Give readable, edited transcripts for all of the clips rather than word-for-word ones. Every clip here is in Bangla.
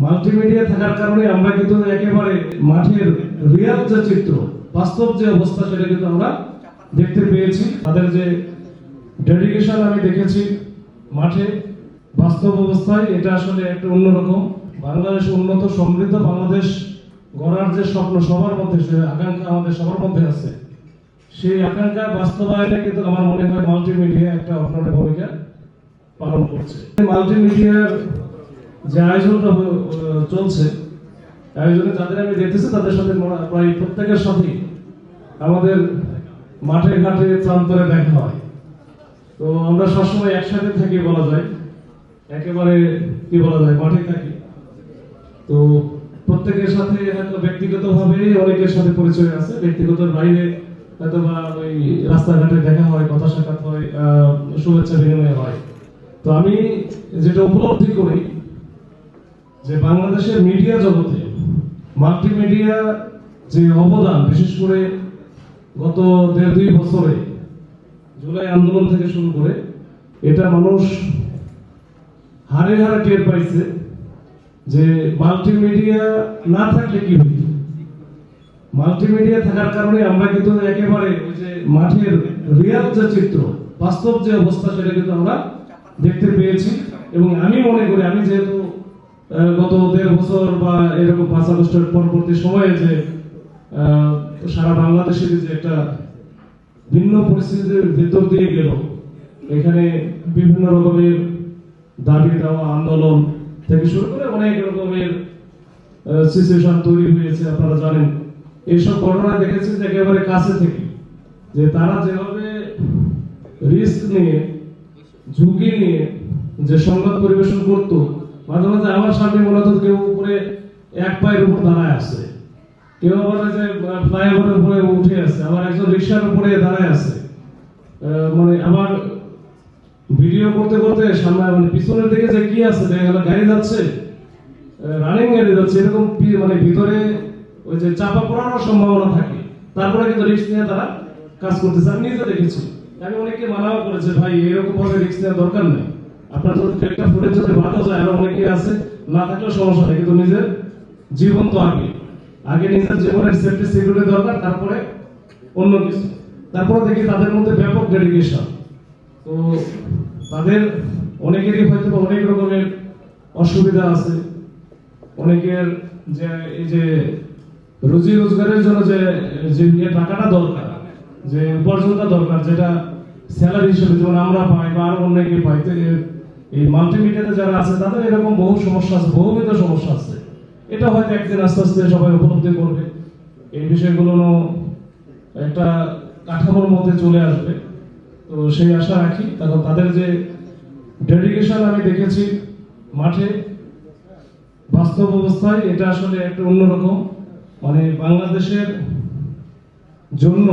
মাল্টিমিডিয়া থাকার কারণে আমরা কিন্তু একেবারে মাঠের রিয়াল যে চিত্র, বাস্তব যে অবস্থা সেটা কিন্তু আমরা দেখতে পেয়েছি। তাদের যে ডেডিকেশন আমি দেখেছি মাঠে বাস্তব অবস্থায়, এটা আসলে একটা অন্যরকম। বাংলাদেশ উন্নত সমৃদ্ধ বাংলাদেশ গড়ার যে স্বপ্ন সবার মধ্যে, সে আকাঙ্ক্ষা আমাদের সবার মধ্যে আছে, সেই আকাঙ্ক্ষা বাস্তবায়নে কিন্তু আমার মনে হয় মাল্টিমিডিয়া একটা অগ্রণী ভূমিকা পালন করছে। মাল্টিমিডিয়ার যে আয়োজনটা চলছে, আয়োজনে যাদের আমি দেখতেছি তাদের সাথে প্রায় প্রত্যেকের সাথেই আমাদের মাঠে ঘাটে প্রান্তরে দেখা হয়। তো আমরা সবসময় একসাথে থাকি বলা যায়, একেবারে কি বলা যায়, মাঠে থাকি। তো প্রত্যেকের সাথে হয়তো ব্যক্তিগতভাবে অনেকের সাথে পরিচয় আছে, ব্যক্তিগত বাইরে হয়তো বা ওই রাস্তাঘাটে দেখা হয়, কথা সাক্ষাৎ হয়, শুভেচ্ছা বিনিময় হয়। তো আমি যেটা উপলব্ধি করি যে বাংলাদেশের মিডিয়া জগতে মাল্টিমিডিয়া যে অবদান, বিশেষ করে গত 1.5-2 বছরে জুলাই আন্দোলন থেকে শুরু করে, এটা মানুষ হারে হারে টের পাইছে যে মাল্টিমিডিয়া না থাকলে কি হইত। মাল্টিমিডিয়া থাকার কারণে আমরা কিন্তু একেবারে ওই যে মাঠের রিয়াল যে চিত্র, বাস্তব যে অবস্থা সেটা কিন্তু আমরা দেখতে পেয়েছি। এবং আমি মনে করি, আমি যেহেতু গত 1.5 বছর বা এরকম 5 আগস্টের পরবর্তী সময়ে যে সারা বাংলাদেশের যে একটা ভিন্ন পরিস্থিতির ভিতর দিয়ে গেল, এখানে বিভিন্ন রকমের দাবি দেওয়া আন্দোলন থেকে শুরু করে অনেক রকমের সিচুয়েশন তৈরি হয়েছে, আপনারা জানেন। এইসব ঘটনা দেখেছি যে একেবারে কাছে থেকে, যে তারা যেভাবে রিস্ক নিয়ে, ঝুঁকি নিয়ে যে সংবাদ পরিবেশন করতো, মাঝে মাঝে আমার সামনে মূলত কেউ উপরে এক পায়ের উপর দাঁড়ায় আছে, কেউ আবার যে ফ্লাইওভারের উপরে উঠে আছে, আবার একজন রিক্সার উপরে দাঁড়ায় আছে, মানে আবার ভিডিও করতে করতে সামনে মানে পিছনের দিকে যে কি আছে, দেখা গেল গাড়ি যাচ্ছে, রানিং গাড়ি যাচ্ছে, এরকম মানে ভিতরে ওই যে চাপা পড়ানোর সম্ভাবনা থাকে। তারপরে কিন্তু রিস্ক নিয়ে তারা কাজ করতেছে, আমি নিজে দেখেছি। আমি অনেককে মানাও করেছে, ভাই এরকম ভাবে রিস্ক নেওয়ার দরকার নেই, আপনার যদি একটা ফুটেজ যদি বাঁধা যায়, আরো অনেকে আছে না থাকলেও সমস্যা নেই, কিন্তু নিজের জীবন তো আগে নিজের জীবনের সেফটি সিকিউরিটি দরকার, তারপরে অন্য কিছু। তারপরে দেখি তাদের মধ্যে ব্যাপক ডেডিকেশন। তো তাদের অনেকেরই হয়তো অনেক রকমের অসুবিধা আছে, অনেকের যে এই যে রুজি রোজগারের জন্য যে টাকাটা দরকার, যে উপার্জনটা দরকার, যেটা স্যালারি হিসেবে যেমন আমরা পাই বা আরো অনেকে পাই, এই মাল্টিমিডিয়াতে যারা আছে তাদের এরকম বহু সমস্যা আছে, বহুবিধ সমস্যা আছে। এটা হয়তো একদিন আস্তে আস্তে সবাই উপলব্ধি করবে, এই বিষয়গুলো একটা কাঠামোর মধ্যে চলে আসবে। তো সেই আশা রাখি, কারণ তাদের যে ডেডিকেশন আমি দেখেছি মাঠে বাস্তব অবস্থায়, এটা আসলে একটা অন্যরকম। মানে বাংলাদেশের জন্য,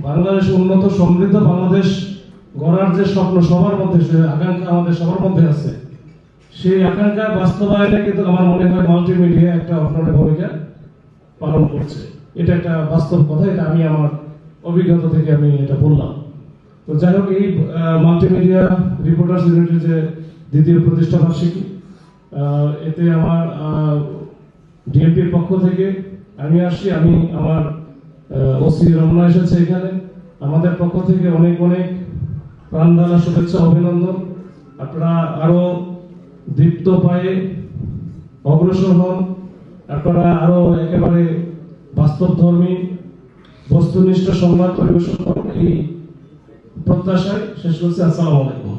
বাংলাদেশ উন্নত সমৃদ্ধ বাংলাদেশ গড়ার যে স্বপ্ন সবার মধ্যে, সে আকাঙ্ক্ষা আমাদের সবার মধ্যে আছে, সেই আকাঙ্ক্ষা বাস্তবায়নে কিন্তু আমার মনে হয় মাল্টিমিডিয়া একটা অগ্রণী ভূমিকা পালন করছে। এটা একটা বাস্তব কথা, এটা আমি আমার অভিজ্ঞতা থেকে আমি এটা বললাম। তো যাই হোক, এই মাল্টিমিডিয়া রিপোর্টার্স ইউনিটির যে 2য় প্রতিষ্ঠা বার্ষিকী, এতে আমার ডিএমপির পক্ষ থেকে আমি আসছি, আমি আমার ওসি রমনা এসেছে এখানে, আমাদের পক্ষ থেকে অনেক অনেক প্রাণঢালা শুভেচ্ছা, অভিনন্দন। আপনারা আরো দীপ্ত পায়ে অগ্রসর হন, আপনারা আরো একেবারে বাস্তবধর্মী বস্তুনিষ্ঠ সংবাদ পরিবেশন করুন, এই প্রত্যাশায় শেষ করছি। আসসালামু আলাইকুম।